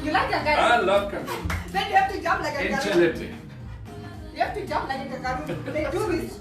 You like kangaroo? I love kangaroo. Then you have to jump like a kangaroo. Infinitely. You have to jump like a kangaroo. They do this.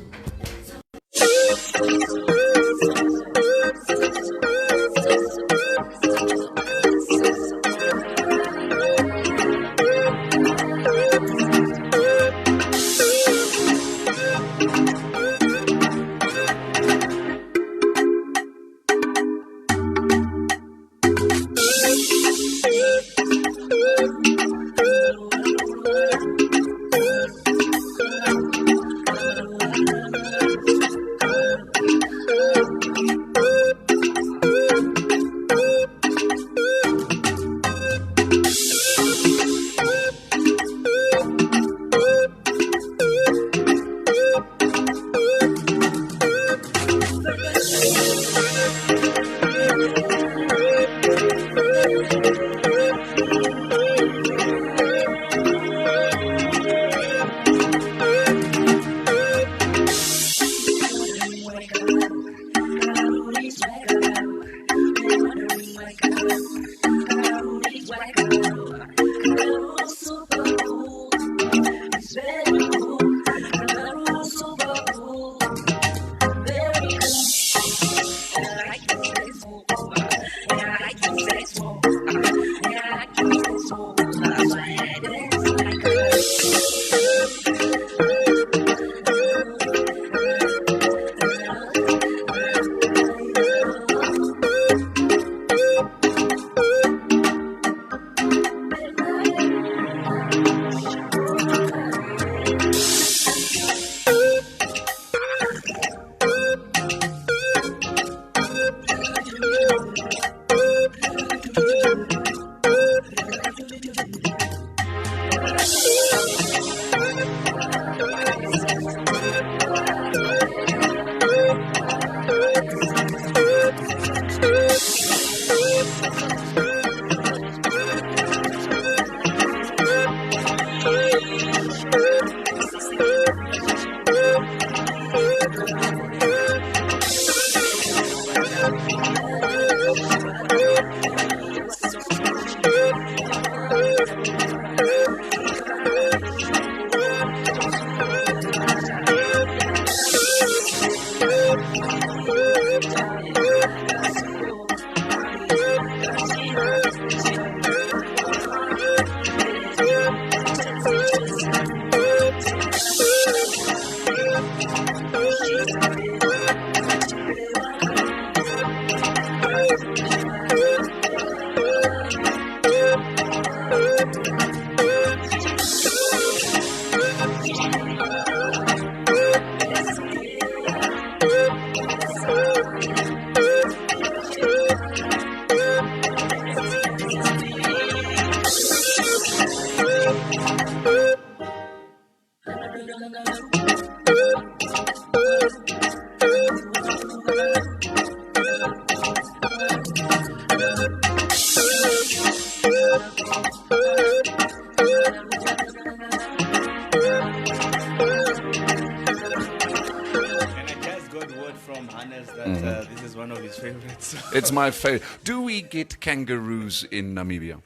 It's my favorite. Do we get kangaroos in Namibia?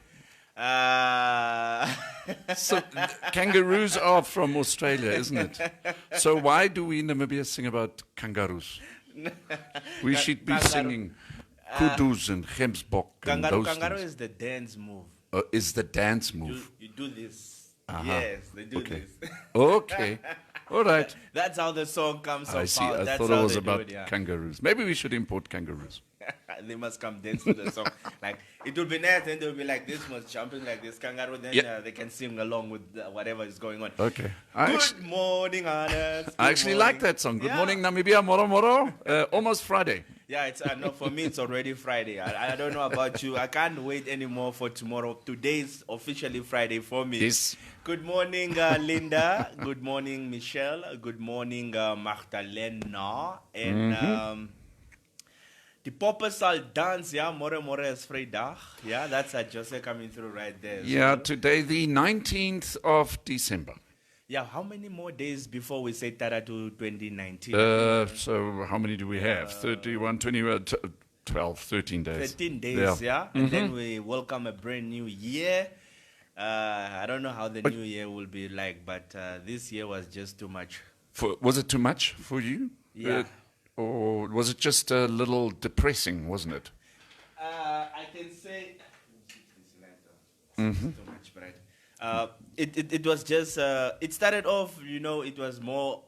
So kangaroos are from Australia, isn't it? So why do we in Namibia sing about kangaroos? We should be singing kudus and gemsbok and those Kangaroo things. is the dance move. Is the dance move. You do this. Uh-huh. Yes, they do Okay. this. Okay. All right. That's how the song comes about. I see. I That's thought how it was they do about it, yeah. kangaroos. Maybe we should import kangaroos. They must come dance to the song. Like it will be nice, and they'll be like this much jumping like this kangaroo. Then Yeah. they can sing along with whatever is going on. Okay. Good morning, Hannes. I actually like that song. Good morning, Namibia. Moro moro. Almost Friday. Yeah, it's no, for me it's already Friday. I don't know about you. I can't wait anymore for tomorrow. Today's officially Friday for me. Yes. Good morning, Linda. Good morning, Michelle. Good morning, Magdalena. And the poppers all dance, yeah. More is Vrydag. Yeah, that's Jose coming through right there. Yeah, So, today the 19th of December. yeah, how many more days before we say Tara to 2019? So how many do we have? 31, 21, 12, 13 days. 13 days, yeah. And then we welcome a brand new year. I don't know how the new year will be like, but this year was just too much. Was it too much for you? Yeah. Or was it just a little depressing, wasn't it? I can say too much, right? It was just it started off, it was more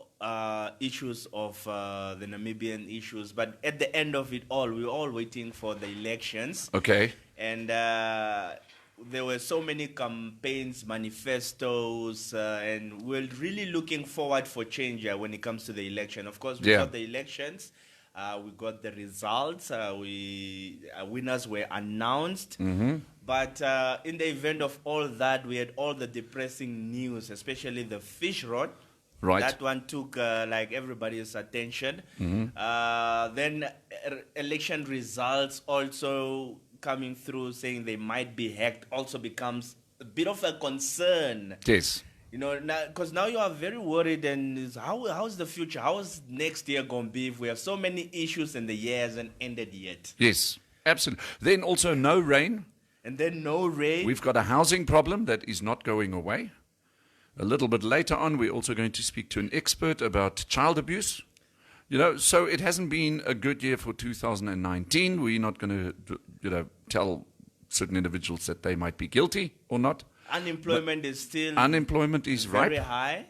issues of the Namibian issues, but at the end of it all, we were all waiting for the elections. Okay. And there were so many campaigns, manifestos, and we're really looking forward for change when it comes to the election. Of course, we got the elections, we got the results, winners were announced. But in the event of all that, we had all the depressing news, especially the fish rot. Right. That one took like everybody's attention. Then election results also coming through saying they might be hacked also becomes a bit of a concern. Yes. Because now you are very worried, and how's the future? How's next year going to be if we have so many issues and the year hasn't ended yet? Yes, absolutely. Then also no rain. And then no rain. We've got a housing problem that is not going away. A little bit later on, we're also going to speak to an expert about child abuse. So it hasn't been a good year for 2019. We're not going to, tell certain individuals that they might be guilty or not. Unemployment is still Unemployment is very ripe. high.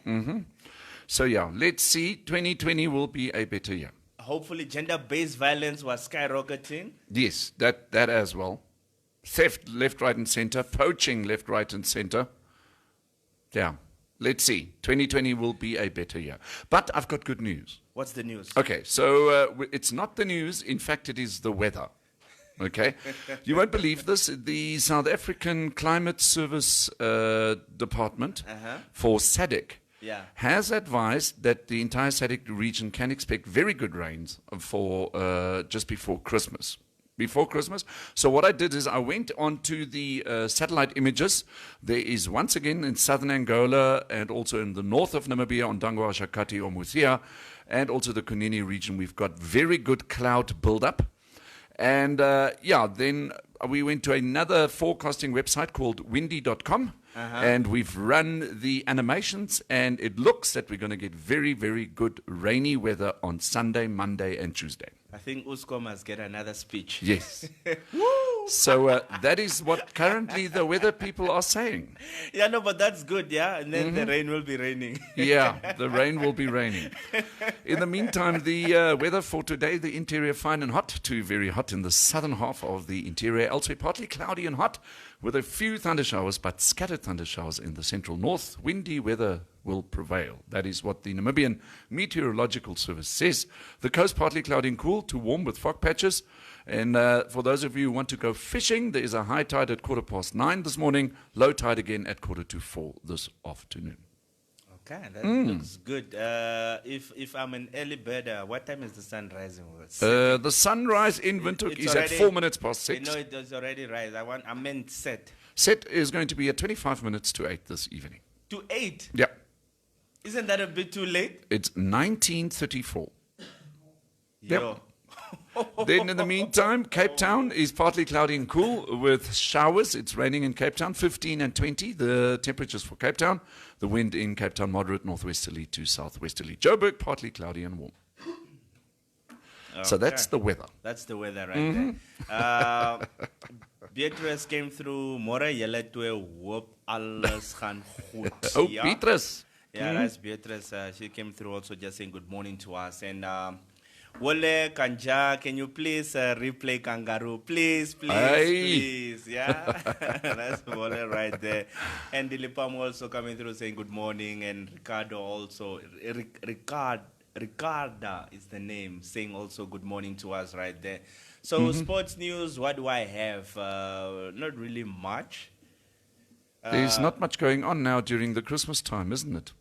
So yeah, let's see. 2020 will be a better year. Hopefully, gender-based violence was skyrocketing. Yes, that as well. Theft left, right, and center. Poaching left, right, and center. Yeah. Let's see. 2020 will be a better year. But I've got good news. What's the news? Okay, so it's not the news. In fact, it is the weather. Okay? You won't believe this. The South African Climate Service Department for SADC has advised that the entire SADC region can expect very good rains for just before Christmas. So what I did is I went onto the satellite images. There is once again in southern Angola and also in the north of Namibia on Dangwa, Shakati, or Musia, and also the Kunini region. We've got very good cloud buildup. And then we went to another forecasting website called windy.com. And we've run the animations, and it looks that we're going to get very, very good rainy weather on Sunday, Monday, and Tuesday. I think Usco must get another speech. Yes. So that is what currently the weather people are saying. Yeah, no, but that's good, yeah? And then the rain will be raining. Yeah, the rain will be raining. In the meantime, the weather for today, the interior fine and hot to very hot in the southern half of the interior. Elsewhere, partly cloudy and hot with a few thunder showers, but scattered thunder showers in the central north. Windy weather will prevail. That is what the Namibian Meteorological Service says. The coast partly cloudy and cool to warm with fog patches. And for those of you who want to go fishing, there is a high tide at 9:15 this morning, low tide again at 4:45 this afternoon. Okay, that looks good. If I'm an early bird, what time is the sun rising? The sunrise in Windhoek is at 4 minutes past 6. No, it does already rise. I meant set. Set is going to be at 25 minutes to 8 this evening. To 8? Yeah. Isn't that a bit too late? It's 19:34. Yo. Then in the meantime, Cape Town is partly cloudy and cool with showers. It's raining in Cape Town, 15 and 20. The temperatures for Cape Town. The wind in Cape Town, moderate northwesterly to southwesterly. Joburg, partly cloudy and warm. Okay. So that's the weather. That's the weather right there. Beatrice came through Mora Julle toe hoop alles gaan goed. Oh, Beatrice. Yeah, that's Beatrice. She came through also just saying good morning to us. And Wole Kanja, can you please replay Kangaroo? Please. Yeah, that's Wole right there. And Dilipam also coming through saying good morning. And Ricardo also. Ricarda is the name, saying also good morning to us right there. So sports news, what do I have? Not really much. There's not much going on now during the Christmas time, isn't it?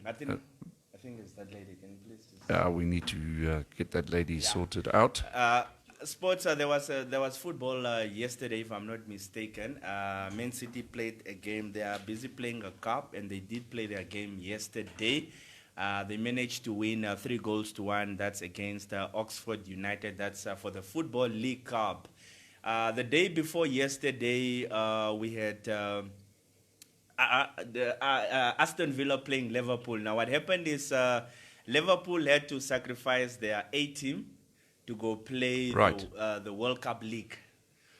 I think it's that lady. Can you please? We need to get that lady sorted out. Sports. There was football yesterday, if I'm not mistaken. Man City played a game. They are busy playing a cup, and they did play their game yesterday. They managed to win 3-1. That's against Oxford United. That's for the Football League Cup. The day before yesterday, we had Aston Villa playing Liverpool. Now, what happened is Liverpool had to sacrifice their A team to go play the World Cup League.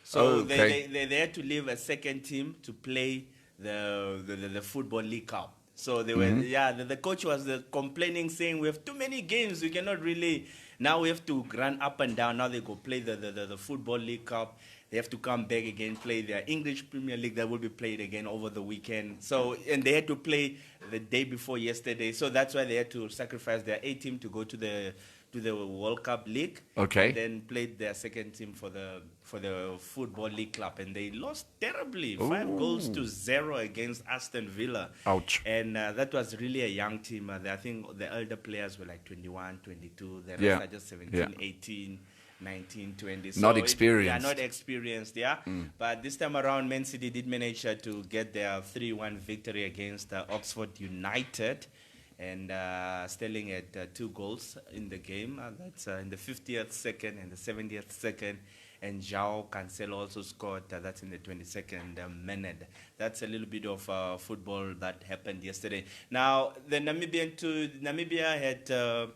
So they had to leave a second team to play the Football League Cup. So they were, the coach was complaining, saying, we have too many games, we cannot really, now we have to run up and down. Now they go play the Football League Cup. They have to come back again, play their English Premier League that will be played again over the weekend. So, and they had to play the day before yesterday. So that's why they had to sacrifice their A team to go to the World Cup League. Okay. And then played their second team for the Football League Club, and they lost terribly, 5-0 against Aston Villa. Ouch. And that was really a young team. I think the elder players were like 21, 22. The rest are just 17, 18. 19, 20. So not experienced. Not experienced, But this time around, Man City did manage to get their 3-1 victory against Oxford United. And Sterling had 2 goals in the game. That's in the 50th second and the 70th second. And João Cancelo also scored. That's in the 22nd minute. That's a little bit of football that happened yesterday. Now, the Namibia had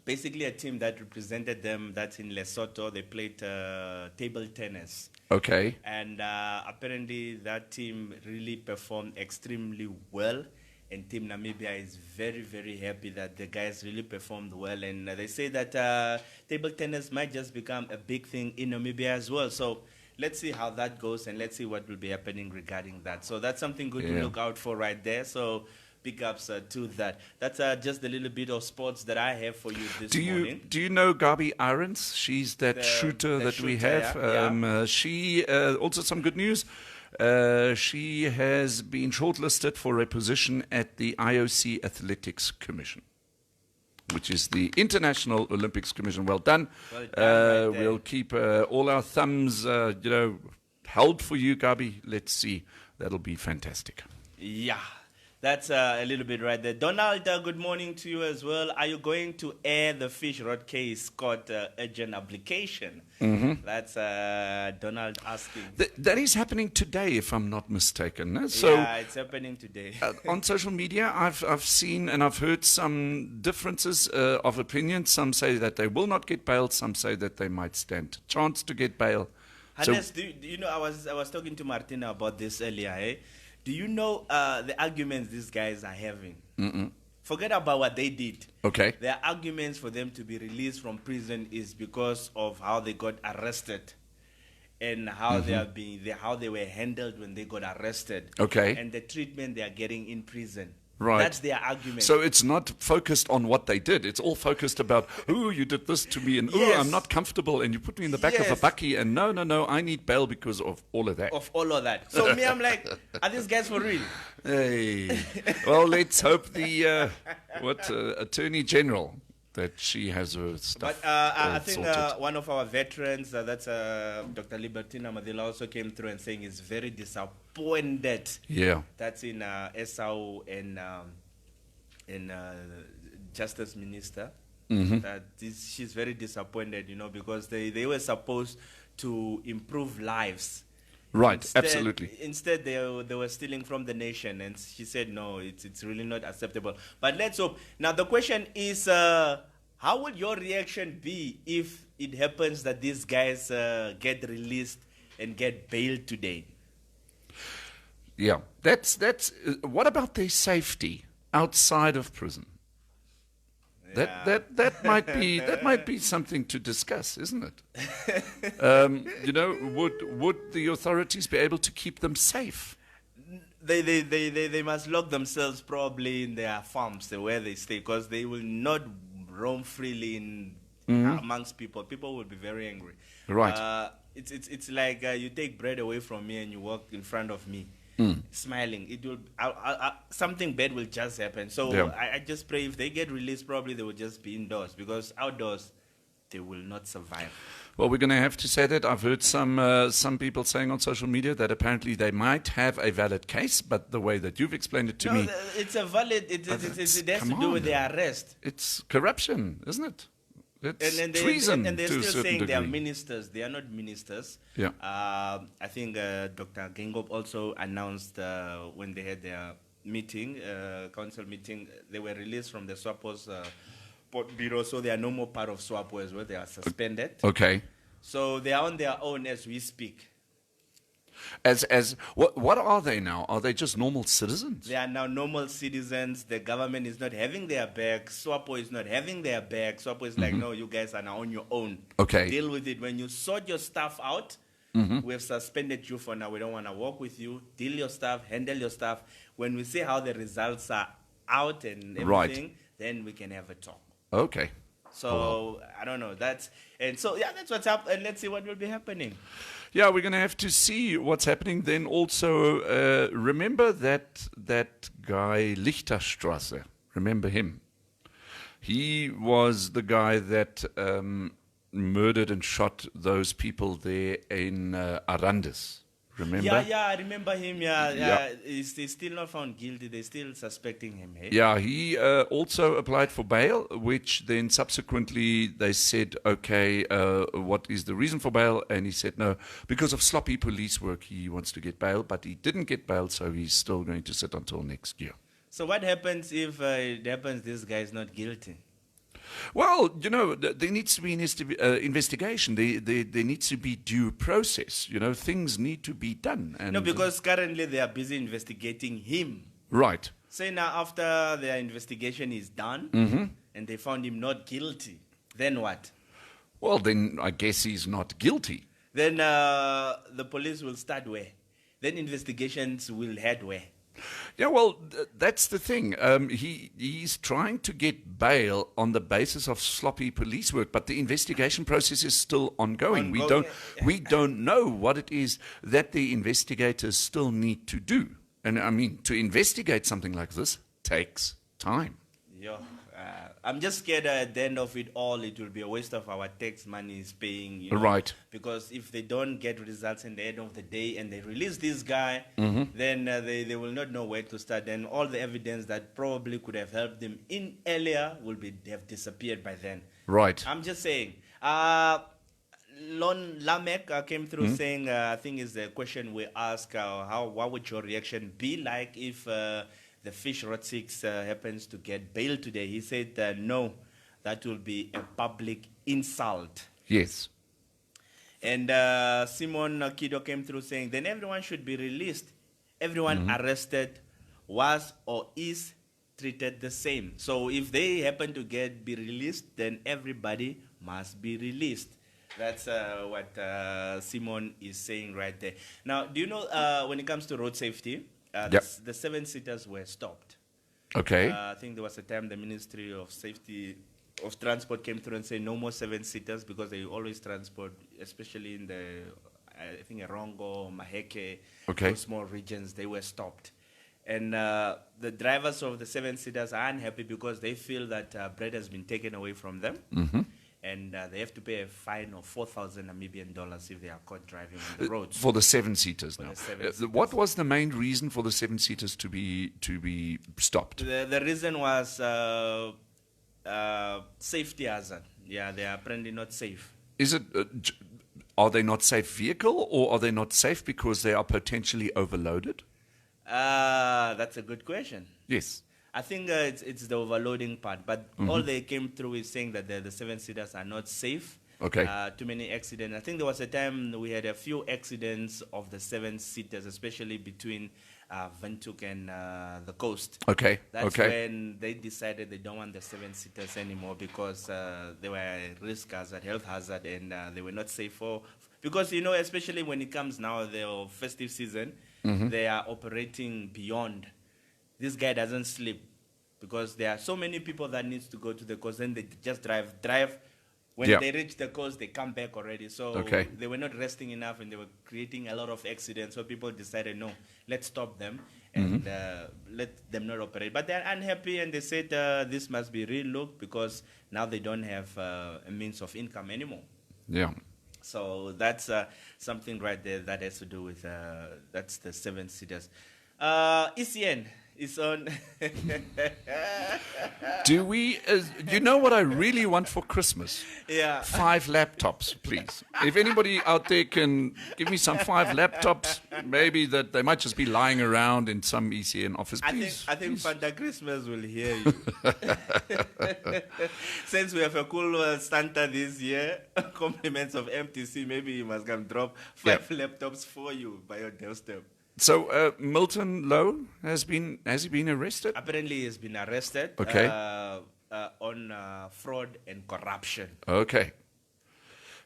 basically a team that represented them. That's in Lesotho. They played table tennis. Okay. And apparently that team really performed extremely well. And Team Namibia is very, very happy that the guys really performed well. And they say that table tennis might just become a big thing in Namibia as well. So let's see how that goes, and let's see what will be happening regarding that. So that's something good to look out for right there. So big ups to that. That's just a little bit of sports that I have for you this morning. Do you know Gabi Irons? She's that shooter that we have. She also some good news. She has been shortlisted for a position at the IOC Athletics Commission, which is the International Olympics Commission. Well done. Right, we'll keep all our thumbs, held for you, Gabi. Let's see. That'll be fantastic. Yeah. That's a little bit right there. Donald, good morning to you as well. Are you going to air the fish rod case court urgent application? That's Donald asking. That is happening today, if I'm not mistaken. So, yeah, it's happening today. On social media, I've seen and I've heard some differences of opinion. Some say that they will not get bail. Some say that they might stand a chance to get bail. Hannes, do you know, I was talking to Martina about this earlier, eh? Do you know the arguments these guys are having? Forget about what they did. Okay. Their arguments for them to be released from prison is because of how they got arrested and how how they were handled when they got arrested. Okay. And the treatment they are getting in prison. Right. That's their argument. So it's not focused on what they did. It's all focused about, oh, you did this to me, and oh, I'm not comfortable, and you put me in the back of a bakkie, and no, I need bail because of all of that. So me, I'm like, are these guys for real? Hey. Well, let's hope the Attorney General that she has her stuff. But I think one of our veterans, that's Dr. Libertina Madila, also came through and saying he's very disappointed. Yeah. That's in SAO and Justice Minister. That she's very disappointed, because they were supposed to improve lives. Right, absolutely. Instead, they were stealing from the nation, and she said, no, it's really not acceptable. But let's hope. Now, the question is, how will your reaction be if it happens that these guys get released and get bailed today? Yeah, that's. What about their safety outside of prison? Yeah. That might be something to discuss, isn't it? Would the authorities be able to keep them safe? They must lock themselves probably in their farms where they stay, because they will not roam freely amongst people. People will be very angry. Right. It's like you take bread away from me and you walk in front of me. Smiling, it will something bad will just happen. So I just pray if they get released, probably they will just be indoors, because outdoors they will not survive. Well, we're going to have to say that. I've heard some people saying on social media that apparently they might have a valid case, but the way that you've explained it to me, It's a valid. It has to do with their arrest. it's corruption, isn't it? It's And treason and they're to a still certain saying they are degree. ministers. They are not ministers. Yeah. I think Dr. Gengop also announced when they had their meeting, council meeting, they were released from the SWAPO's port bureau, so they are no more part of SWAPO as well. They are suspended. Okay. So they are on their own as we speak. What are they now? Are they just normal citizens? They are now normal citizens. The government is not having their back. SWAPO is not having their back. SWAPO is like, no, you guys are now on your own. Okay. Deal with it. When you sort your stuff out, we have suspended you for now. We don't want to work with you. Deal your stuff, handle your stuff. When we see how the results are out and everything, Right. then we can have a talk. Okay. So I don't know. That's what's up. And let's see what will be happening. Yeah, we're going to have to see what's happening. Then also, remember that guy Lichterstrasse. Remember him? He was the guy that murdered and shot those people there in Arandis. Remember? Yeah, I remember him. Yeah. Yeah. He's still not found guilty. They're still suspecting him. Hey? Yeah, he also applied for bail, which then subsequently they said, okay, what is the reason for bail? And he said no, because of sloppy police work, he wants to get bail, but he didn't get bail, so he's still going to sit until next year. So what happens if it happens this guy is not guilty? Well, there needs to be an investigation. There needs to be due process. Things need to be done. And No, because currently they are busy investigating him. right. Say now after their investigation is done and they found him not guilty, then what? Well, then I guess he's not guilty. Then the police will start where? Then investigations will head where? Yeah, well, that's the thing. He's trying to get bail on the basis of sloppy police work, but the investigation process is still ongoing. We don't know what it is that the investigators still need to do. And I mean, to investigate something like this takes time. I'm just scared at the end of it all, it will be a waste of our tax money paying. Right. Because if they don't get results in the end of the day and they release this guy, then they will not know where to start. Then all the evidence that probably could have helped them in earlier have disappeared by then. Right. I'm just saying. Lon Lamek came through saying, I think is the question we ask, what would your reaction be like if the Fish Rod 6 happens to get bail today? He said, no, that will be a public insult. Yes. And Simon Kido came through saying, then everyone should be released. Everyone arrested was or is treated the same. So if they happen to be released, then everybody must be released. That's what Simon is saying right there. Now, do you know when it comes to road safety, the 7-seaters were stopped. Okay. I think there was a time the Ministry of Safety of Transport came through and said no more 7-seaters because they always transport, especially in I think Erongo, Maheke, those small regions, they were stopped. And the drivers of the 7-seaters are unhappy because they feel that bread has been taken away from them. And they have to pay a fine of 4,000 Namibian dollars if they are caught driving on the roads. For the 7-seaters now. the 7-seaters. What was the main reason for the 7-seaters to be stopped? The reason was safety hazard. Yeah, they are apparently not safe. Is it? Are they not safe vehicle, or are they not safe because they are potentially overloaded? That's a good question. Yes. I think it's the overloading part, but all they came through is saying that the 7-seaters are not safe. Okay. Too many accidents. I think there was a time we had a few accidents of the 7-seaters, especially between Windhoek and the coast. Okay. That's when they decided they don't want the 7-seaters anymore because they were a risk hazard, health hazard, and they were not safe because especially when it comes now the festive season, they are operating beyond. This guy doesn't sleep because there are so many people that needs to go to the coast. Then they just drive. When they reach the coast, they come back already. So they were not resting enough, and they were creating a lot of accidents. So people decided, no, let's stop them and let them not operate. But they're unhappy, and they said this must be relooked because now they don't have a means of income anymore. Yeah. So that's something right there that has to do with that's the 7-seaters. ECN is on. Do we, you know what I really want for Christmas? Yeah. 5 laptops, please. If anybody out there can give me some 5 laptops, maybe that they might just be lying around in some ECN office, please. I think Fanta Christmas will hear you. Since we have a cool Santa this year, compliments of MTC, maybe you must come drop 5 laptops for you by your doorstep. So Milton Lowe has he been arrested? Apparently, he's been arrested Okay. On fraud and corruption. Okay.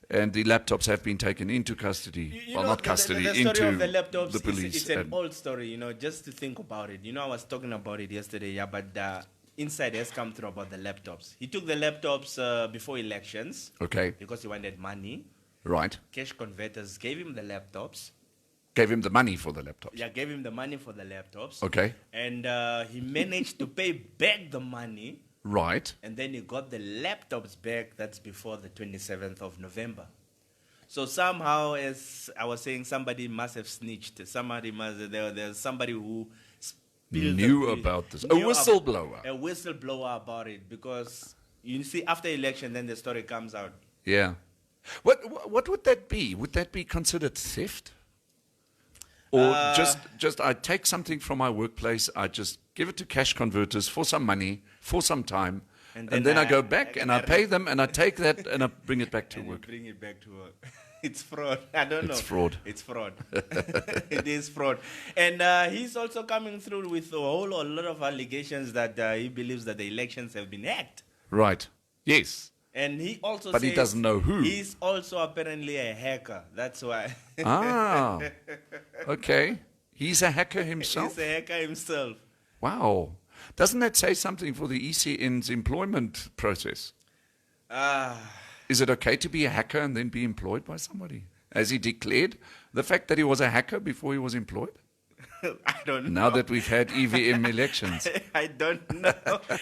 And the laptops have been taken into custody. You well, know, not custody, the story into of the laptops the police. It's an old story, just to think about it. I was talking about it yesterday, but inside has come through about the laptops. He took the laptops before elections Okay. because he wanted money. Right. Cash converters gave him the laptops. Gave him the money for the laptops. Yeah, gave him the money for the laptops. Okay. And he managed to pay back the money, Right. and then he got the laptops back. That's before the 27th of November. So somehow, as I was saying, somebody must have snitched. There's somebody who spilled Knew the- about this. A knew whistleblower. A whistleblower about it, because you see, after election, then the story comes out. Yeah. What would that be? Would that be considered theft? Or just I take something from my workplace, I just give it to cash converters for some money, for some time, and then I go back and I pay them and I take that and I bring it back to And you work. bring it back to work. It's fraud. I don't know. It's fraud. It's fraud. It is fraud. And he's also coming through with a lot of allegations that he believes that the elections have been hacked. Right. Yes. And he also But he says doesn't know who. He's also apparently a hacker. That's why. Ah. Okay. He's a hacker himself. He's a hacker himself. Wow. Doesn't that say something for the ECN's employment process? Is it okay to be a hacker and then be employed by somebody? Has he declared the fact that he was a hacker before he was employed? I don't know. Now that we've had EVM elections. I don't know.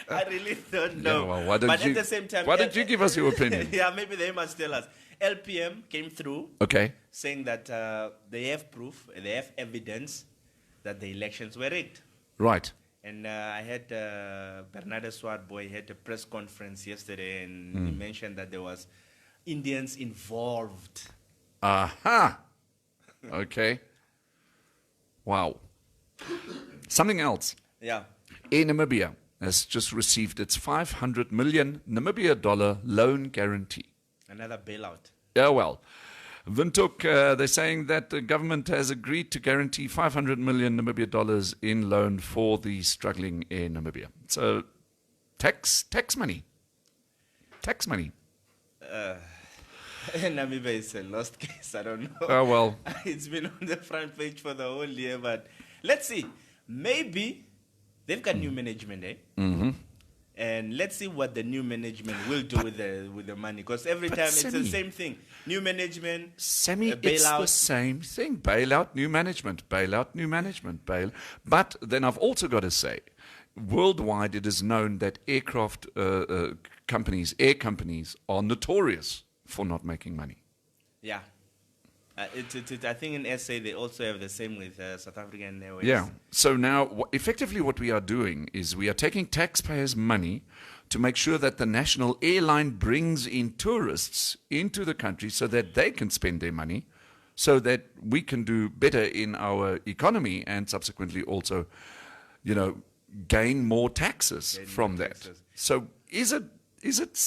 I really don't know. Yeah, well, why don't but you- at the same time, why don't you give us your opinion? Yeah, maybe they must tell us. LPM came through Okay. saying that they have proof, they have evidence that the elections were rigged. Right. And I had Bernardo Swartboy had a press conference yesterday, and he mentioned that there was Indians involved. Aha. Okay. Wow. Something else. Yeah. Air Namibia has just received its 500 million Namibia dollar loan guarantee. Another bailout. Yeah, well, Windhoek, they're saying that the government has agreed to guarantee 500 million Namibia dollars in loan for the struggling Air Namibia. So, tax money. Tax money. Namibia is a lost case. I don't know. Oh, well. It's been on the front page for the whole year, but let's see. Maybe they've got new management, eh? Mm-hmm. And let's see what the new management will do with the money. Because every time it's the Sammy, same thing. New management, Sammy, a it's the bailout. same thing. Bailout, new management. Bailout, new management. Bail. But then I've also got to say, worldwide it is known that aircraft companies, air companies, are notorious for not making money. Yeah. I think in SA they also have the same with South African Airways. Yeah. So now, effectively, what we are doing is we are taking taxpayers' money to make sure that the national airline brings in tourists into the country so that they can spend their money, so that we can do better in our economy and subsequently also, gain more taxes from that. taxes. So is it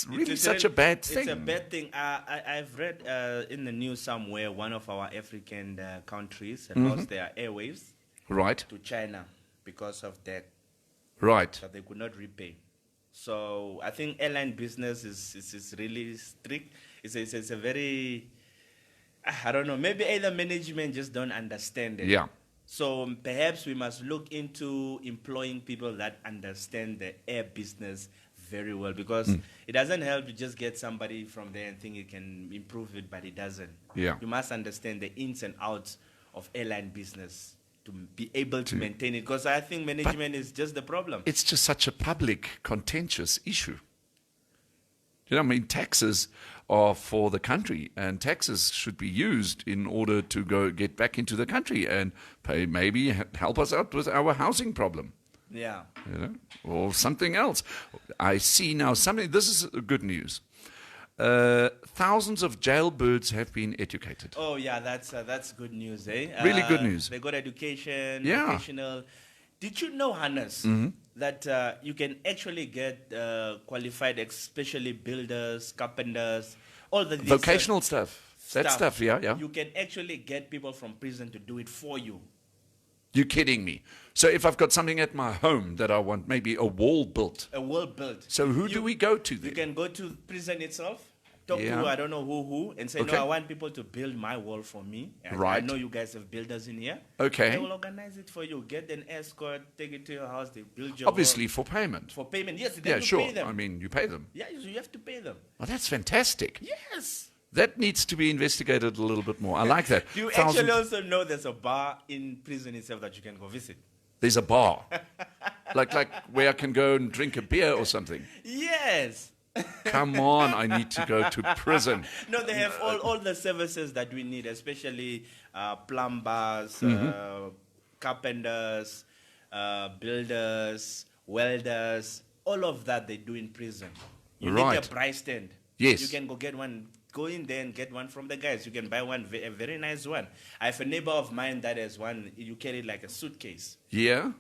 really It's such a bad thing? It's a bad thing. I've read in the news somewhere one of our African countries had lost their airwaves Right. to China because of that, Right. that they could not repay. So I think airline business is really strict. It's a very, I don't know, maybe either management just don't understand it. Yeah. So perhaps we must look into employing people that understand the air business very well, because it doesn't help to just get somebody from there and think it can improve it, but it doesn't. Yeah. You must understand the ins and outs of airline business. be able to maintain it, because I think management is just the problem. It's just such a public, contentious issue. You know, I mean, taxes are for the country, and taxes should be used in order to go get back into the country and pay, maybe help us out with our housing problem. Yeah. You know, or something else. I see now something. This is good news. Thousands of jailbirds have been educated. Oh yeah, that's good news, eh? Really good news. They got education, Yeah. vocational. Did you know, Hannes, that you can actually get qualified, especially builders, carpenters, all the Vocational stuff. That stuff, yeah. You can actually get people from prison to do it for you. You're kidding me. So if I've got something at my home that I want, maybe a wall built. A wall built. So who do we go to You then? can go to prison itself, talk Yeah. to I don't know who, and say, Okay. no, I want people to build my wall for me. I Right. know you guys have builders in here. Okay. They will organize it for you. Get an escort, take it to your house, they build your Obviously wall for payment. for payment. Yes, they Yeah, have to sure. pay them. I mean, you pay them. Yeah, you have to pay them. Well, that's fantastic. Yes. That needs to be investigated a little bit more. I like that. Do you Thousands- actually also know there's a bar in prison itself that you can go visit? There's a bar. like where I can go and drink a beer or something. Yes. Come on, I need to go to prison. No, they have all the services that we need, especially plumbers, carpenters, builders, welders. All of that they do in prison. You need Right. a price stand. Yes. You can go get one. Go in there and get one from the guys. You can buy one, a very nice one. I have a neighbor of mine that has one. You carry it like a suitcase. Yeah?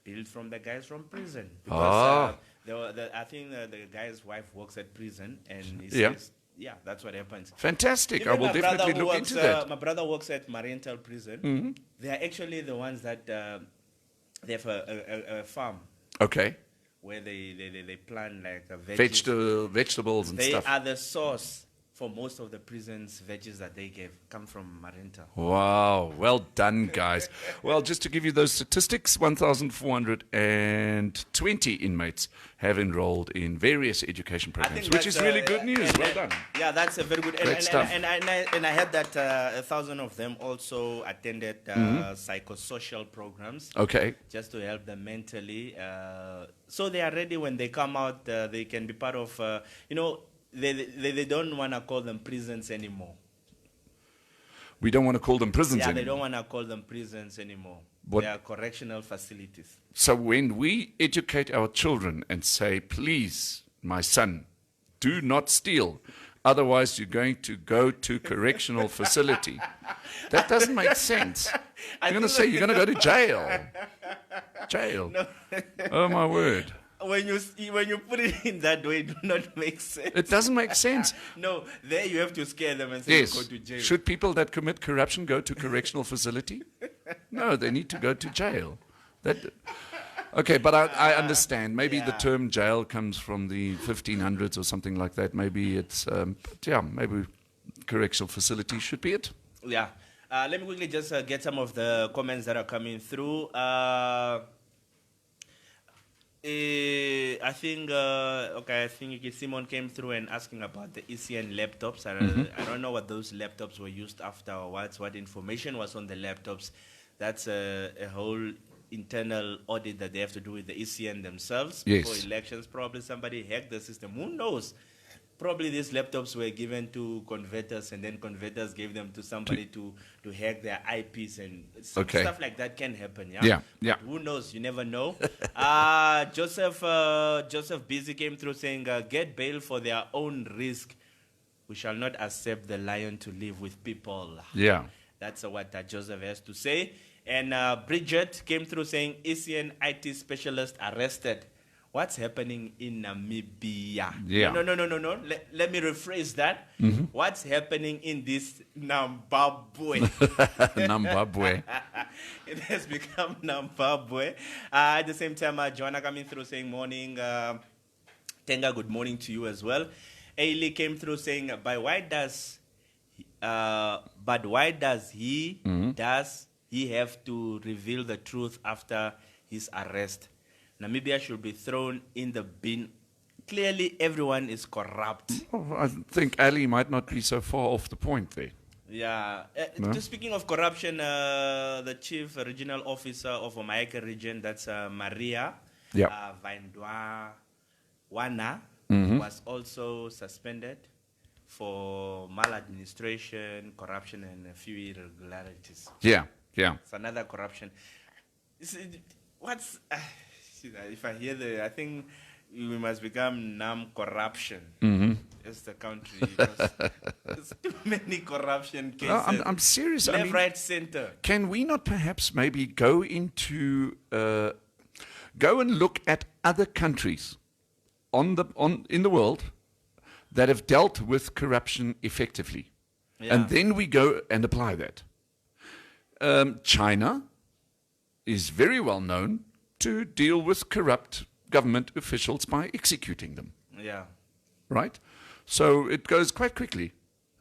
Built from the guys from prison. Ah. I think the guy's wife works at prison, and he Yeah. says, yeah, that's what happens. Fantastic. I Even will my brother definitely who look works, into that. My brother works at Marienthal Prison. They are actually the ones that they have a farm Okay. where they plant like veggies. Vegetables and They stuff. are the source for most of the prison's veggies that they come from Marienthal. Wow, well done, guys. Well, just to give you those statistics, 1,420 inmates have enrolled in various education programs, which is really good news. Well done. Yeah, that's a very good. Great stuff. And I heard that 1,000 of them also attended psychosocial programs. Okay. Just to help them mentally. So they are ready when they come out. They can be part of, they don't want to call them prisons anymore. We don't want to call them prisons Yeah, they anymore. don't want to call them prisons anymore. What- They are correctional facilities. So when we educate our children and say, please, my son, do not steal, otherwise you're going to go to correctional facility, that doesn't make sense. You're going to say you're going to go to jail. Jail. Oh, my word. When you put it in that way, it do not make sense. It doesn't make sense. No, there you have to scare them and say Yes. go to jail. Should people that commit corruption go to correctional facility? No, they need to go to jail. Okay, but I understand. Maybe the Yeah. term jail comes from the 1500s or something like that. Maybe it's, maybe correctional facility should be it. Yeah. Let me quickly just get some of the comments that are coming through. I think Simon came through and asking about the ECN laptops. I don't know what those laptops were used after or what information was on the laptops. That's a whole internal audit that they have to do with the ECN themselves Yes. before elections. Probably somebody hacked the system. Who knows? Probably these laptops were given to converters, and then converters gave them to somebody to hack their IPs, and Okay. stuff like that can happen. Yeah. Yeah, yeah. But who knows? You never know. Joseph Busy came through saying, "Get bail for their own risk. We shall not accept the lion to live with people." Yeah. That's what Joseph has to say. And Bridget came through saying, ECN IT specialist arrested. What's happening in Namibia? Yeah. No. Let me rephrase that. What's happening in this Zimbabwe? Zimbabwe. It has become Zimbabwe. At the same time, Joanna coming through saying, morning. Tenga, good morning to you as well. Ailey came through saying, but why does he have to reveal the truth after his arrest? Namibia should be thrown in the bin. Clearly, everyone is corrupt. Oh, I think Ali might not be so far off the point there. Yeah. No? Just speaking of corruption, the chief regional officer of Omaica region, that's Maria Yeah. Vaindwa Wana, was also suspended for maladministration, corruption, and a few irregularities. Yeah, yeah. It's another corruption. What's if I hear I think we must become numb corruption as the country. Because there's too many corruption cases. No, I'm serious. Left, I mean, right, center. can we not perhaps maybe go and look at other countries in the world that have dealt with corruption effectively, Yeah. and then we go and apply that. China is very well known to deal with corrupt government officials by executing them, Yeah. right? So it goes quite quickly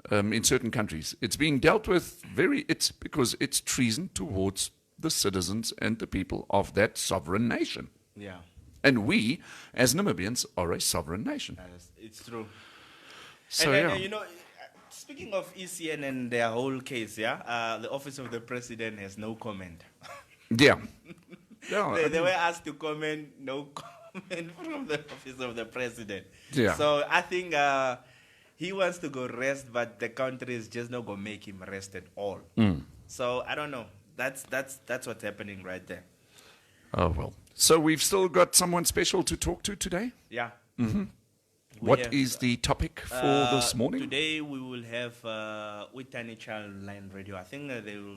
in certain countries. It's being dealt with it's because it's treason towards the citizens and the people of that sovereign nation. Yeah. And we, as Namibians, are a sovereign nation. It's true. So, and, yeah. you know, speaking of ECN and their whole case, the office of the president has no comment. Yeah. Yeah, They were asked to comment, no comment from the office of the president. Yeah. So I think he wants to go rest, but the country is just not going to make him rest at all. So I don't know. That's what's happening right there. Oh, well. So we've still got someone special to talk to today? Yeah. What is the topic for this morning? Today we will have with Tiny Child Line Radio. I think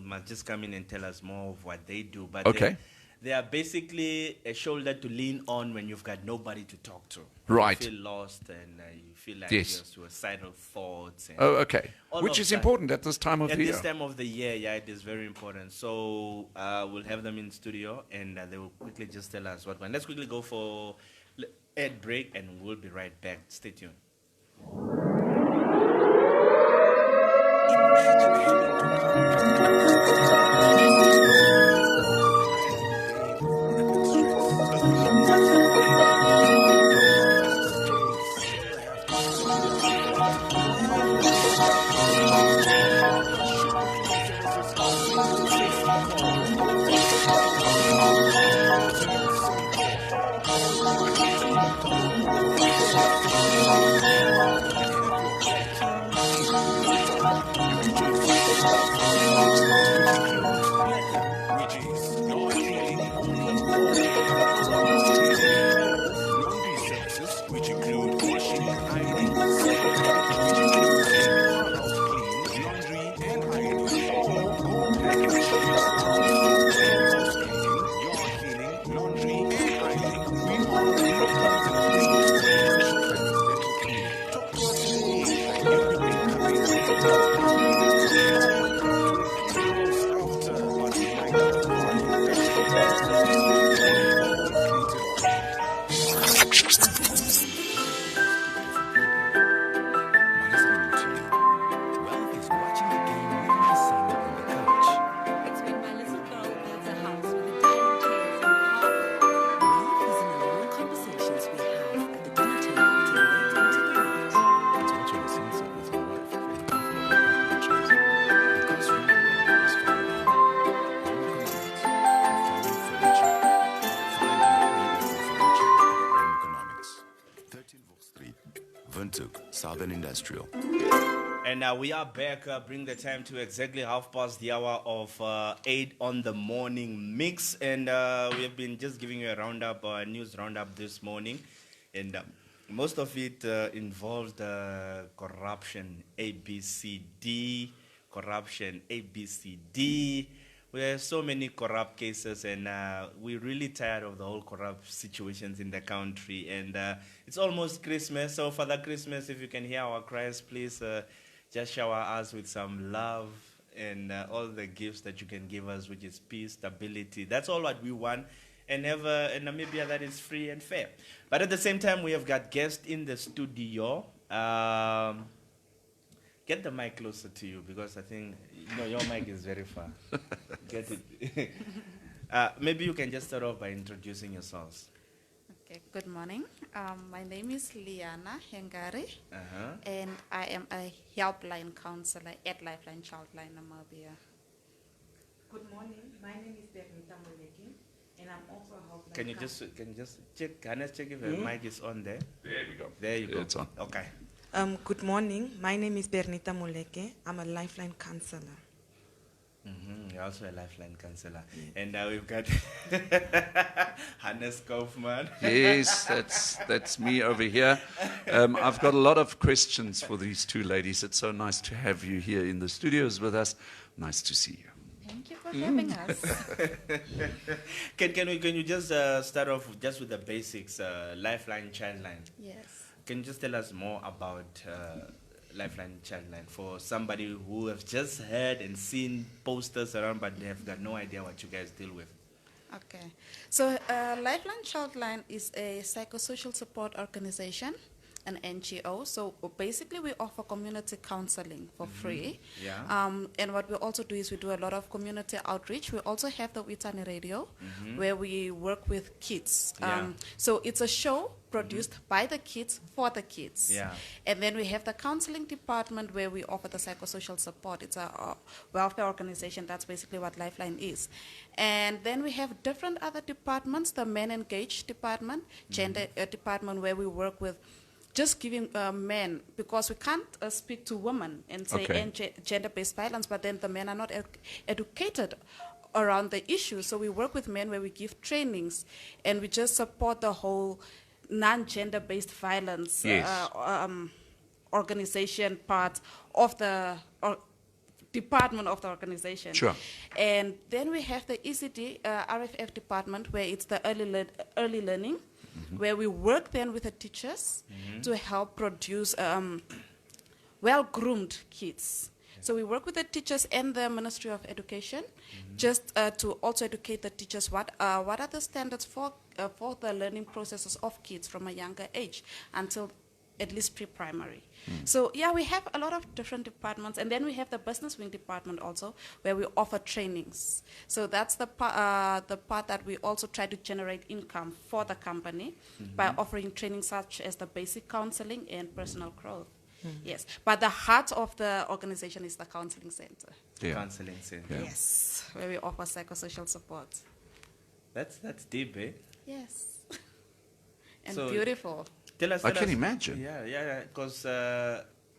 must just come in and tell us more of what they do. But Okay. they are basically a shoulder to lean on when you've got nobody to talk to. Right. You feel lost and you feel like Yes. you're suicidal thoughts. And Oh, okay. all Which of is that. important at this time of At the this year. time of the year, yeah, it is very important. So we'll have them in studio and they will quickly just tell us what went. Let's quickly go for ad break and we'll be right back. Stay tuned. It's when my little girl builds a house with a dining table and carpet. Love is in the long conversations we have at the dinner table till late into the night. It's watching a sunset with my wife in the comfort of our comfort chairs. Because real world is far away. Home Economics. Find your furniture. Home Economics. 13 Volk Street, Windhoek, Southern Industrial. And we are back. Bring the time to exactly 8:30 on the morning mix. And we have been just giving you a roundup, news roundup this morning. And most of it involves corruption, ABCD, corruption, ABCD. We have so many corrupt cases, and we're really tired of the whole corrupt situations in the country. And it's almost Christmas, so Father Christmas, if you can hear our cries, please just shower us with some love and all the gifts that you can give us, which is peace, stability. That's all what we want, and have in Namibia that is free and fair. But at the same time, we have got guests in the studio. Get the mic closer to you because I think your mic is very far. Get it. Maybe you can just start off by introducing yourselves. Okay, good morning. My name is Liana Hengari, Uh-huh. and I am a helpline counselor at Lifeline Childline Namibia. Good morning. My name is Bernita Moleki, and I'm also a helpline. Can you just check? Can I check if the mic is on there? There we go. There you go. It's on. Okay. Good morning. My name is Bernita Moleki. I'm a lifeline counselor. You're also a lifeline counselor, and now we've got Hannes Kaufman. Yes, that's me over here. I've got a lot of questions for these two ladies. It's so nice to have you here in the studios with us. Nice to see you. Thank you for having us. Can you just start off just with the basics? Lifeline, Childline. Yes. Can you just tell us more about Lifeline, Childline for somebody who have just heard and seen posters around, but they have got no idea what you guys deal with? Okay. So Lifeline Childline is a psychosocial support organization, an NGO. So basically we offer community counseling for free. Yeah. And what we also do is we do a lot of community outreach. We also have the Witani Radio where we work with kids. Yeah. So it's a show produced by the kids for the kids. Yeah. And then we have the counseling department where we offer the psychosocial support. It's a welfare organization. That's basically what Lifeline is. And then we have different other departments, the Men Engaged department, gender department, where we work with just giving men, because we can't speak to women and say Okay. end gender-based violence, but then the men are not educated around the issue. So we work with men where we give trainings and we just support the whole non-gender-based violence Yes. organization part of the department of the organization. Sure. And then we have the ECD RFF department where it's the early learning, where we work then with the teachers to help produce well-groomed kids. So we work with the teachers and the Ministry of Education just to also educate the teachers what are the standards for the learning processes of kids from a younger age until at least pre-primary. So yeah, we have a lot of different departments, and then we have the business wing department also, where we offer trainings. So that's the part that we also try to generate income for the company by offering trainings such as the basic counseling and personal growth. Yes, but the heart of the organization is the counseling center. Yeah. Counseling center. Yeah. Yes, where we offer psychosocial support. That's deep, eh? Yes, and So- beautiful. Tell us. I tell can us- imagine. Yeah, because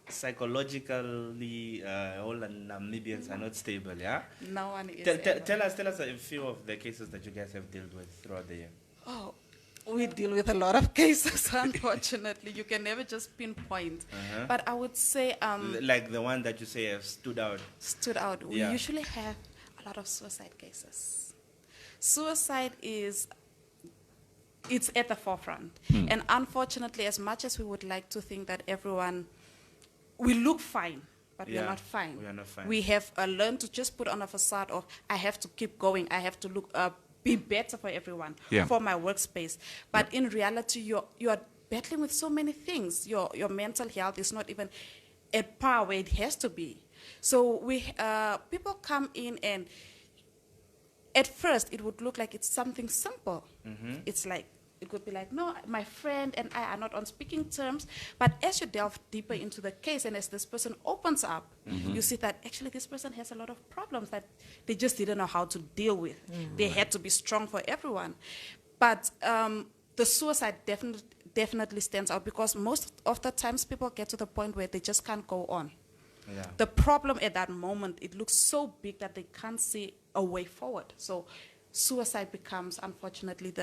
psychologically, all Namibians are not stable. Yeah. No one is. Tell us a few of the cases that you guys have dealt with throughout the year. Oh, we deal with a lot of cases, unfortunately. You can never just pinpoint. But I would say Like the one that you say have stood out. stood out. We Yeah. usually have a lot of suicide cases. Suicide it's at the forefront. And unfortunately, as much as we would like to think that we look fine, but we Yeah, are not fine. we are not fine. We have learned to just put on a facade of, I have to keep going, I have to look be better for everyone, Yeah. for my workspace. But in reality, you are battling with so many things. Your mental health is not even at par where it has to be. So people come in, and at first it would look like it's something simple. It's like, it could be like, no, my friend and I are not on speaking terms. But as you delve deeper into the case, and as this person opens up, you see that actually this person has a lot of problems that they just didn't know how to deal with. They had to be strong for everyone. But the suicide definitely stands out, because most of the times people get to the point where they just can't go on. Yeah. The problem at that moment, it looks so big that they can't see a way forward. So suicide becomes, unfortunately,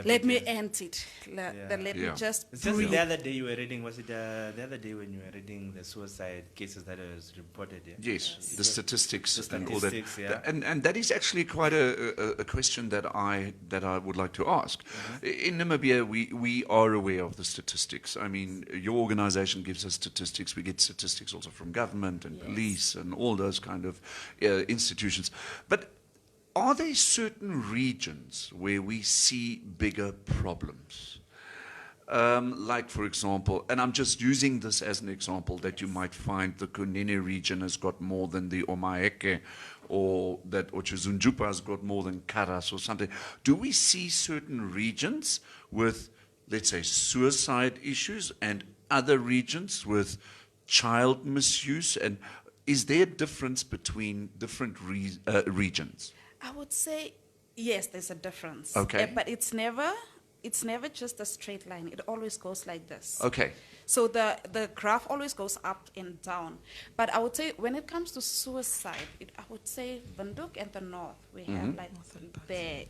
let me end it. Let me Yeah. just It's just breathe. the other day you were reading. Was it the other day when you were reading the suicide cases that was reported? Yeah? Yes, the statistics, The and all that. statistics, yeah. And that is actually quite a question that I would like to ask. In Namibia, we are aware of the statistics. I mean, your organization gives us statistics. We get statistics also from government and police and all those kind of institutions. But are there certain regions where we see bigger problems? Like, for example, and I'm just using this as an example, that you might find the Kunene region has got more than the Omaheke, or that Ochuzunjupa has got more than Karas or something. Do we see certain regions with let's say, suicide issues and other regions with child misuse? And is there a difference between different regions? I would say yes, there's a difference. Okay. But it's never just a straight line. It always goes like this. Okay. So the graph always goes up and down. But I would say when it comes to suicide, I would say Windhoek and the north, we have like there.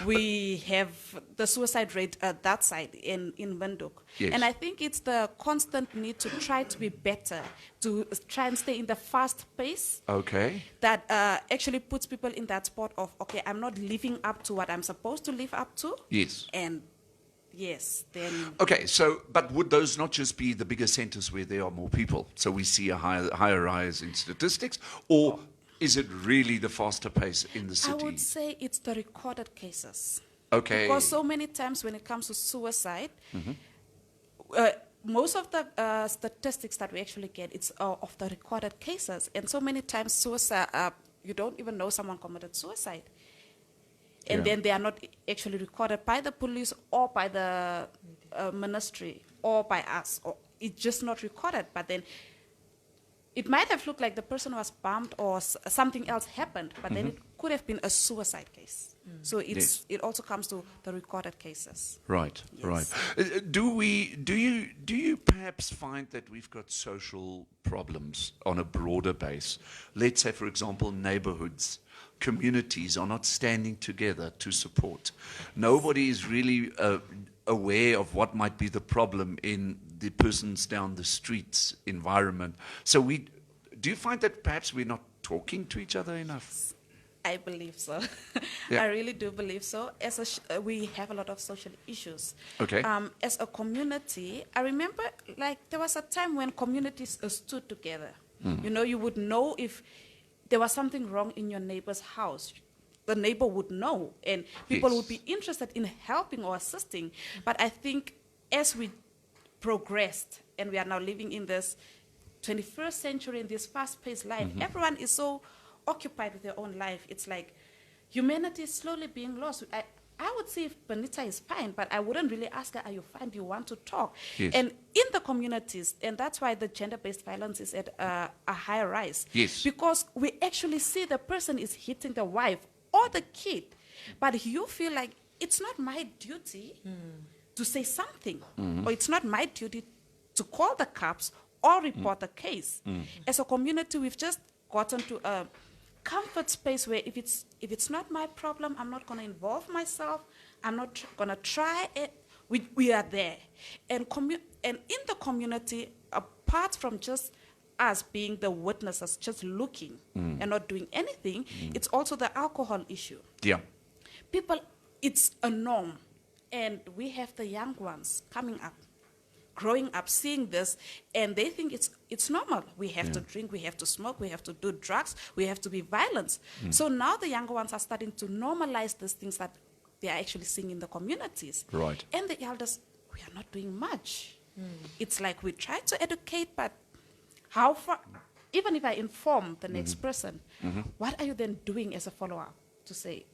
We have the suicide rate that side in Windhoek. Yes. And I think it's the constant need to try to be better, to try and stay in the fast pace Okay. that actually puts people in that spot of, okay, I'm not living up to what I'm supposed to live up to. Yes. And yes, then Okay, so, but would those not just be the bigger centers where there are more people? So we see a higher rise in statistics? Or is it really the faster pace in the I city? would say it's the recorded cases. Okay. Because so many times when it comes to suicide, most of the statistics that we actually get, it's of the recorded cases. And so many times suicide, you don't even know someone committed suicide. And Yeah. then they are not actually recorded by the police or by the ministry or by us. Or it's just not recorded. But then it might have looked like the person was bumped or something else happened, but then it could have been a suicide case. So it also comes to the recorded cases. Right, right. Do you perhaps find that we've got social problems on a broader base? Let's say, for example, neighborhoods, communities are not standing together to support. Nobody is really aware of what might be the problem in the person's down the streets environment. So do you find that perhaps we're not talking to each other enough? I believe so. Yeah. I really do believe so. We have a lot of social issues. Okay. As a community, I remember there was a time when communities stood together. You know, you would know if there was something wrong in your neighbor's house. The neighbor would know, and people would be interested in helping or assisting. But I think as we progressed, and we are now living in this 21st century, in this fast-paced life, everyone is so occupied with their own life. It's like humanity is slowly being lost. I would say if Benita is fine, but I wouldn't really ask her, are you fine? Do you want to talk? Yes. And in the communities, and that's why the gender-based violence is at a higher rise. Yes. Because we actually see the person is hitting the wife or the kid, but you feel like it's not my duty to say something, or it's not my duty to call the cops or report the case. As a community, we've just gotten to a comfort space where if it's not my problem, I'm not going to involve myself. I'm not going to try it. We are there, and in the community, apart from just us being the witnesses, just looking and not doing anything, it's also the alcohol issue. Yeah. People, it's a norm, and we have the young ones coming up, growing up, seeing this, and they think it's normal. We have to drink, we have to smoke, we have to do drugs, we have to be violent. So now the younger ones are starting to normalize these things that they are actually seeing in the communities. Right. And the elders, we are not doing much. It's like we try to educate, but how far, even if I inform the next person, what are you then doing as a follow-up to say,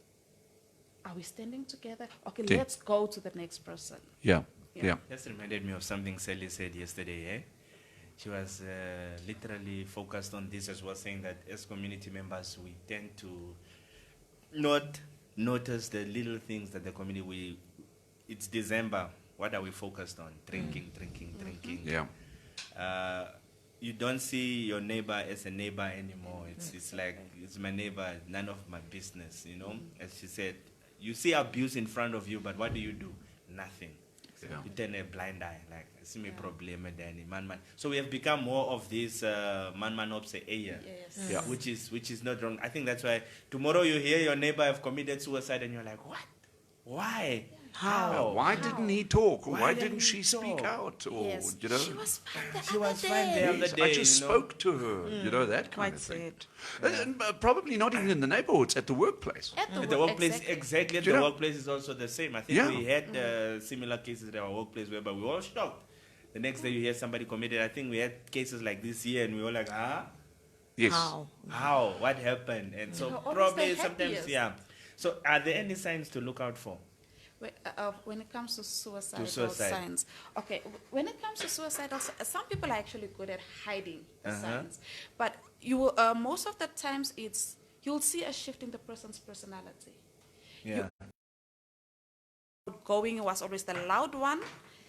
are we standing together? Okay, Okay. let's go to the next person. Yeah. Yeah. Yeah. Just reminded me of something Sally said yesterday. Eh? She was literally focused on this as well, saying that as community members, we tend to not notice the little things that the community, it's December, what are we focused on? Drinking. Yeah. You don't see your neighbor as a neighbor anymore. It's like, it's my neighbor, none of my business, you know? As she said, you see abuse in front of you, but what do? Nothing. Yeah. You turn a blind eye, like, see me problem, man. So we have become more of this man ops area, Yes. Yeah. which is not wrong. I think that's why tomorrow you hear your neighbor have committed suicide and you're like, what? Why? How? Why didn't he talk? Or Why why didn't didn't he she speak talk? out? Or, Yes. you know? She was fine the She other was fine the day. other Yes, day. I just you know? spoke to her, you know, that kind Quite of thing. sad. And probably not even in the neighborhoods, at the workplace. At the workplace, exactly. At Do you the know? workplace is also the same. I think Yeah. we had similar cases at our workplace whereby we were all shocked. The next day you hear somebody committed. I think we had cases like this here and we were like, Yes. How? What happened? And so You're always probably the sometimes, happiest. yeah. So are there any signs to look out for? when it comes to suicidal suicide. signs. Okay, when it comes to suicidal, some people are actually good at hiding the signs, but you will, most of the times you'll see a shift in the person's personality. Yeah. Going was always the loud one.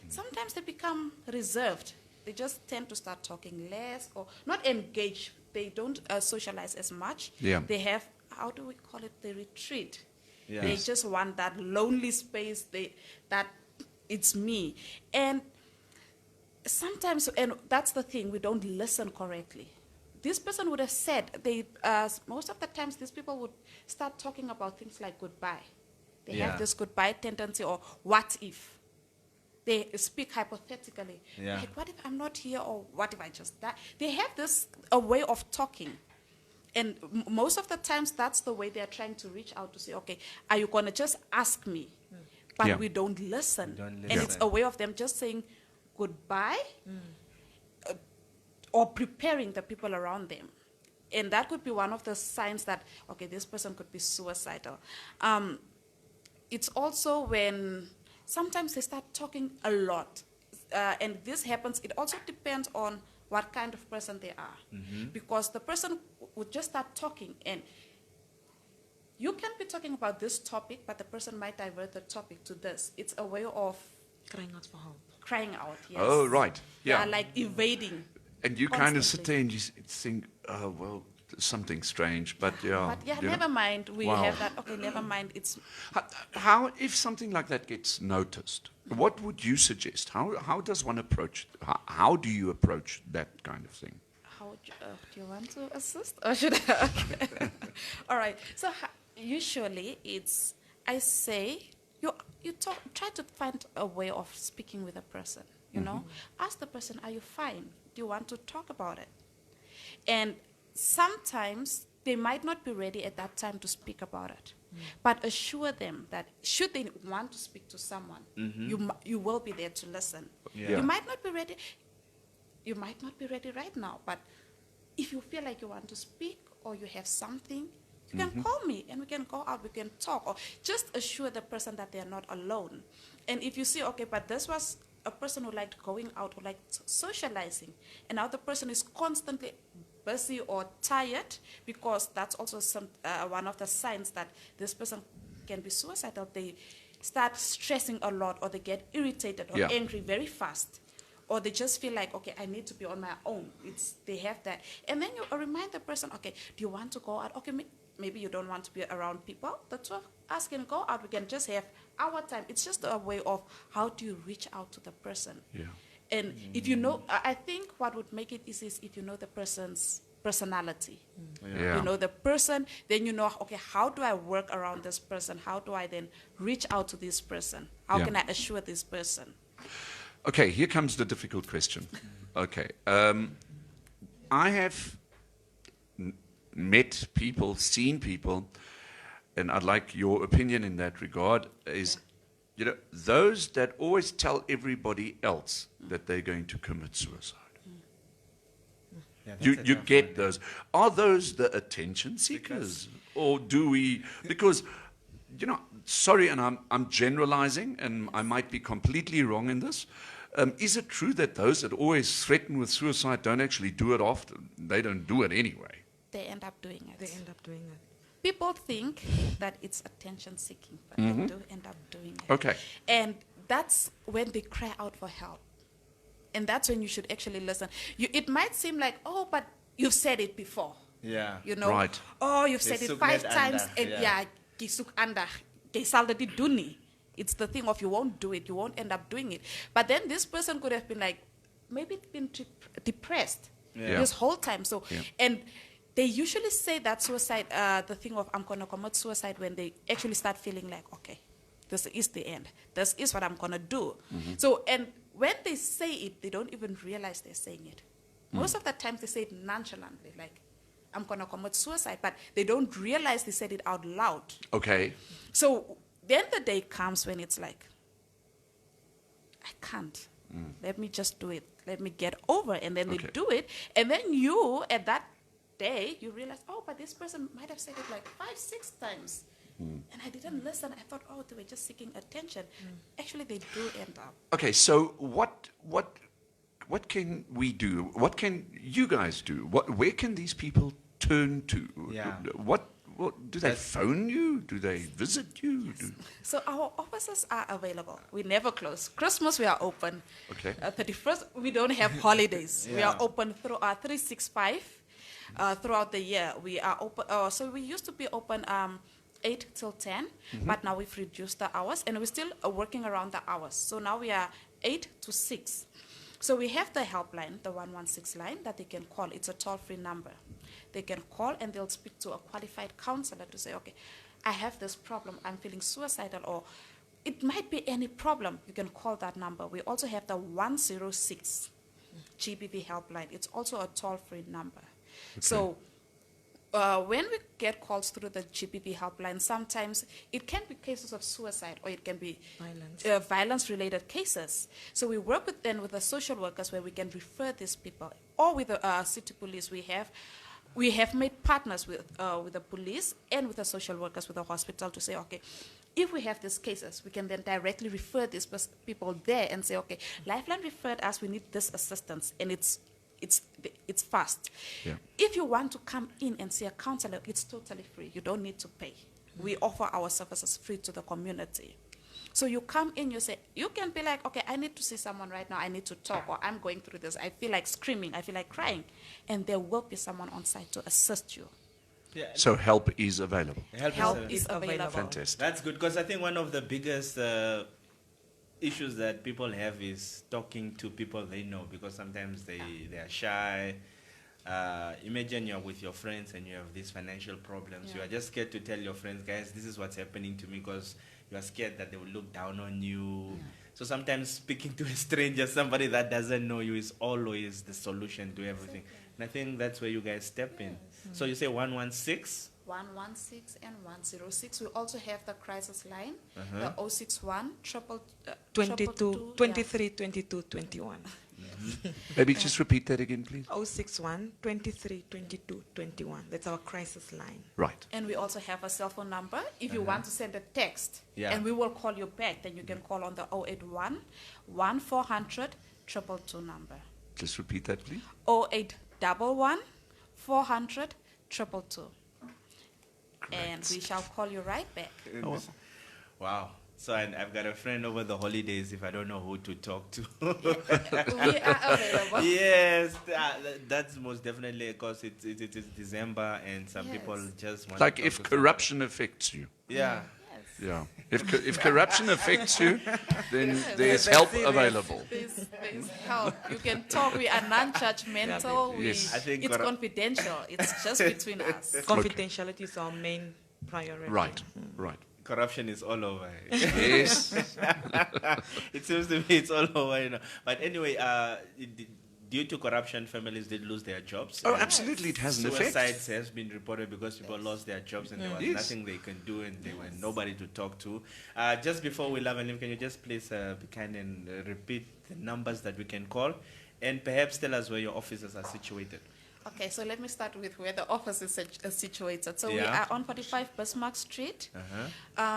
Sometimes they become reserved. They just tend to start talking less or not engage. They don't socialize as much. Yeah. They have, how do we call it? They retreat. Yeah. They Yes. just want that lonely space. That it's me. And sometimes, and that's the thing, we don't listen correctly. This person would have said, most of the times these people would start talking about things like goodbye. They Yeah. have this goodbye tendency, or what if. They speak hypothetically. Yeah. Like, what if I'm not here, or what if I just die? They have a way of talking. And most of the times, that's the way they're trying to reach out to say, okay, are you going to just ask me? But Yeah. we don't listen. Don't And it's listen. a way of them just saying goodbye, or preparing the people around them. And that could be one of the signs that, okay, this person could be suicidal. It's also when sometimes they start talking a lot. And this happens, it also depends on what kind of person they are. Because the person would just start talking, and you can be talking about this topic, but the person might divert the topic to this. It's a way of Crying out for help. crying out, yes. Oh, right. Yeah. Like evading. And you kind of sit Constantly. there and you think, oh, well, there's something strange, but yeah. But yeah, you know. never mind. We Wow. have that. Okay, never mind. It's How, if something like that gets noticed, what would you suggest? How does one approach, how do you approach that kind of thing? how do you want to assist, or should I? Okay. All right. So usually I say you try to find a way of speaking with a person. You know, ask the person, are you fine? Do you want to talk about it? And sometimes they might not be ready at that time to speak about it. But assure them that should they want to speak to someone, you will be there to listen. Yeah. You might not be ready. You might not be ready right now, but if you feel like you want to speak or you have something, you can call me and we can go out, we can talk, or just assure the person that they are not alone. And if you see, okay, but this was a person who liked going out, who liked socializing, and now the person is constantly busy or tired, because that's also one of the signs that this person can be suicidal. They start stressing a lot, or they get irritated or Yeah. angry very fast, or they just feel like, okay, I need to be on my own. They have that. And then you remind the person, okay, do you want to go out? Okay, maybe you don't want to be around people. The two of us can go out. We can just have our time. It's just a way of how do you reach out to the person. Yeah. And if you know, I think what would make it easy is if you know the person's personality. Yeah. You know the person, then you know, okay, how do I work around this person? How do I then reach out to this person? How Yeah. can I assure this person? Okay, here comes the difficult question. Okay. I have met people, seen people, and I'd like your opinion in that regard, is, you know, those that always tell everybody else that they're going to commit suicide. Yeah, You, that's a you tough get one. those. Are those the attention seekers? Or do we, because, you know, sorry, and I'm generalizing, and I might be completely wrong in this. Is it true that those that always threaten with suicide don't actually do it often? They don't do it anyway. They end up doing it. They end up doing it. People think that it's attention seeking, but they do end up doing it. Okay. And that's when they cry out for help. And that's when you should actually listen. It might seem like, oh, but you've said it before. Yeah. You know, Right. oh, you've said Jy it soek 5 net times. aandag, And ja. yeah, jy soek aandag. Jy sal dit doen nie. It's the thing of you won't do it. You won't end up doing it. But then this person could have been like, maybe been depressed Yeah. this whole time. So, Yeah. and they usually say that suicide, the thing of I'm going to commit suicide, when they actually start feeling like, okay, this is the end. This is what I'm going to do. So, and when they say it, they don't even realize they're saying it. Most of the times they say it nonchalantly, like, I'm going to commit suicide, but they don't realize they said it out loud. Okay. So then the day comes when it's like, I can't. Let me just do it. Let me get over. And then Okay. they do it. And then you, at that day, you realize, oh, but this person might have said it like 5, 6 times. And I didn't listen. I thought, oh, they were just seeking attention. Actually, they do end up. Okay, so what can we do? What can you guys do? Where can these people turn to? Yeah. What do they phone you? Do they visit you? So our offices are available. We never close. Christmas, we are open. Okay. 31st, we don't have holidays. We are Yeah. open through 365 throughout the year. We are open. So we used to be open 8 till 10, but now we've reduced the hours, and we're still working around the hours. So now we are 8 to 6. So we have the helpline, the 116 line that they can call. It's a toll-free number. They can call and they'll speak to a qualified counselor to say, okay, I have this problem. I'm feeling suicidal, or it might be any problem. You can call that number. We also have the 106 GBV helpline. It's also a toll-free number. So when we get calls through the GBV helpline, sometimes it can be cases of suicide, or it can be violence-related cases. So we work with the social workers where we can refer these people, or with the city police. We have made partners with the police and with the social workers with the hospital to say, okay, if we have these cases, we can then directly refer these people there and say, okay, Lifeline referred us, we need this assistance, and it's fast. Yeah. If you want to come in and see a counselor, it's totally free. You don't need to pay. We offer our services free to the community. So you come in, you can be like, okay, I need to see someone right now. I need to talk, or I'm going through this. I feel like screaming. I feel like crying. And there will be someone on site to assist you. Yeah. So help is available. Help is available. Fantastic. That's good, because I think one of the biggest issues that people have is talking to people they know, because sometimes they are shy. Imagine you're with your friends and you have these financial problems. Yeah. You are just scared to tell your friends, guys, this is what's happening to me, because you are scared that they will look down on you. So sometimes speaking to a stranger, somebody that doesn't know you, is always the solution to everything. And I think that's where you guys step in. So you say 116? 116 and 106. We also have the crisis line, the 061 22, 23, 22, 21. Maybe just repeat that again, please. 061 23 22 21. That's our crisis line. Right. And we also have a cell phone number. If you want to send a text, Yeah. and we will call you back, then you can call on the 081 1400 222 number. Just repeat that, please. 0811 400 222. And we shall call you right back. Wow. So I've got a friend over the holidays if I don't know who to talk to. We are available. Yes, that's most definitely, because it is December and some Yes. people just want Like to talk if to corruption affects you. somebody. Yeah. Yeah. If corruption affects you, then there's help available. There's help. You can talk. We are non-judgmental. Yes. I think It's confidential. It's just between us. Confidentiality is our main priority. Right. Right. Corruption is all over. Yes. It seems to me it's all over, you know. But anyway, due to corruption, families did lose their jobs. Oh, And absolutely. It has an effect. Suicides has been reported because people lost their jobs and there was Yes. nothing they can do, and there were nobody to talk to. Just before we love and live, can you just please be kind and repeat the numbers that we can call, and perhaps tell us where your offices are situated? Okay, so let me start with where the office is situated. So we Yeah. are on 45 Bismarck Street,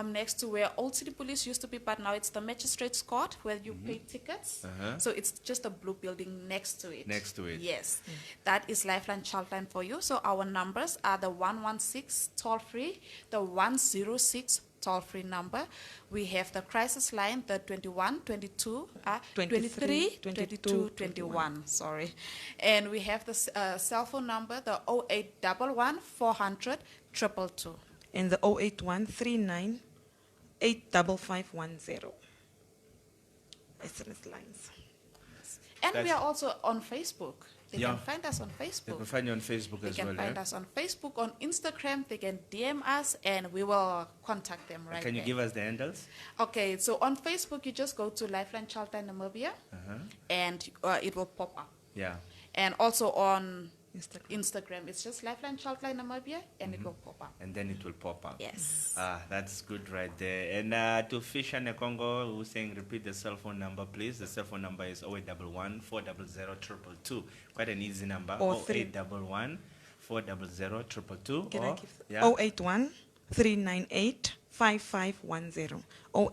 next to where Old City Police used to be, but now it's the Magistrates Court where you pay tickets. So it's just a blue building next to it. Next to it. Yes. That is Lifeline Childline for you. So our numbers are the 116 toll-free, the 106 toll-free number. We have the crisis line, the 21, 22, 23, 22, 21, sorry. And we have the cell phone number, the 0811 400 222. And the 081 39 85510. SMS lines. And we That's- are also on Facebook. They Yeah. can find us on They Facebook. can find you on Facebook They as can well. find Yeah? us on Facebook, on Instagram. They can DM us, and we will contact them right Can you back. give us the handles? Okay, so on Facebook, you just go to Lifeline Childline Namibia, and it will pop up. Yeah. And also on Instagram. Instagram, it's just Lifeline Childline Namibia, and it will pop up. And then it will pop up. Yes. That's good right there. And to Fisher Nekongo, who's saying repeat the cell phone number, please. The cell phone number is 0811 400 222. Quite an easy number. Or three. 0811 400 222. Can I Or- give yeah. 081 398 5510.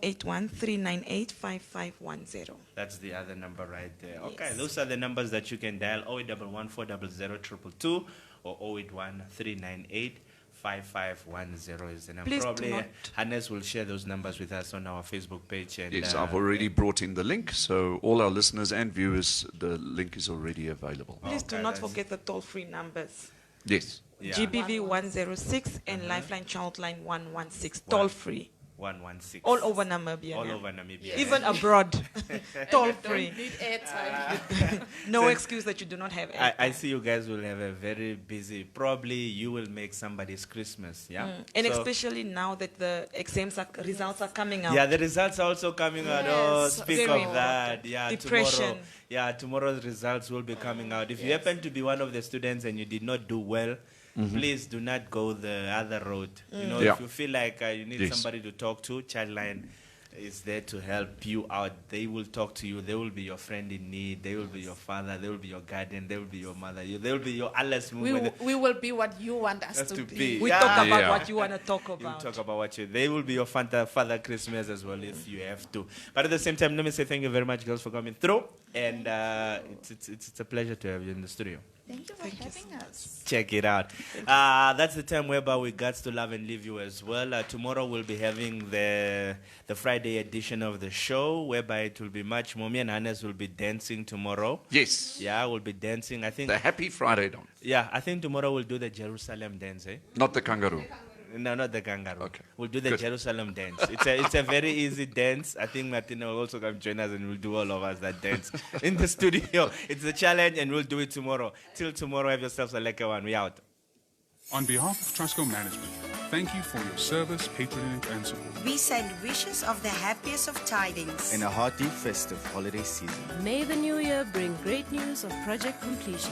081 398 5510. That's the other number right there. Okay, Yes. those are the numbers that you can dial: 0811 400 222 or 081 398 5510 is the number. Please do Probably not- Hannes will share those numbers with us on our Facebook page. And, Yes, I've already brought in the link, so all our listeners and viewers, the link is already available. Please do Okay, not that's- forget the toll-free numbers. Yes. Yeah. GBV 106 and Lifeline Childline 116. Toll-free. 116. All over Namibia. All yeah. over Namibia. Even abroad. Toll-free. Don't need airtime. No excuse that you do not have I airtime. see you guys will have a very busy, probably you will make somebody's Christmas, yeah? And So- especially now that the results are coming out. Yeah, the results are also coming out. Oh, Yes, speak very of that. Yeah, Depression. tomorrow. Yeah, tomorrow's results will be coming out. If you happen to be one of the students and you did not do well, please do not go the other road. You know, Yeah. if you feel like you need Yes. somebody to talk to, Childline is there to help you out. They will talk to you. They will be your friend in need. They will be your father. They will be your guardian. They will be your mother. They will be your alles We will be what you want us to be. We Yeah. talk about Yeah. what you want to talk You about. talk about what you. They will be your Father Christmas as well if you have to. But at the same time, let me say thank you very much, girls, for coming through. And it's a pleasure to have you in the studio. Thank you for having us. Check it out. That's the time whereby we got to love and leave you as well. Tomorrow we'll be having the Friday edition of the show, whereby it will be much more. Me and Hannes will be dancing tomorrow. Yes. Yeah, we'll be dancing. I think. The Happy Friday dance, Yeah, I think tomorrow we'll do the Jerusalem dance. Eh? not the kangaroo. No, not the kangaroo. Okay. We'll do the Good. Jerusalem dance. It's a very easy dance. I think Martina will also come join us and we'll do all of us that dance in the studio. It's a challenge and we'll do it tomorrow. Till tomorrow, have yourselves a lekker one. We out. On behalf of Trusco Management, thank you for your service, patronage, and support. We send wishes of the happiest of tidings. and a hearty festive holiday season. May the new year bring great news of project completion.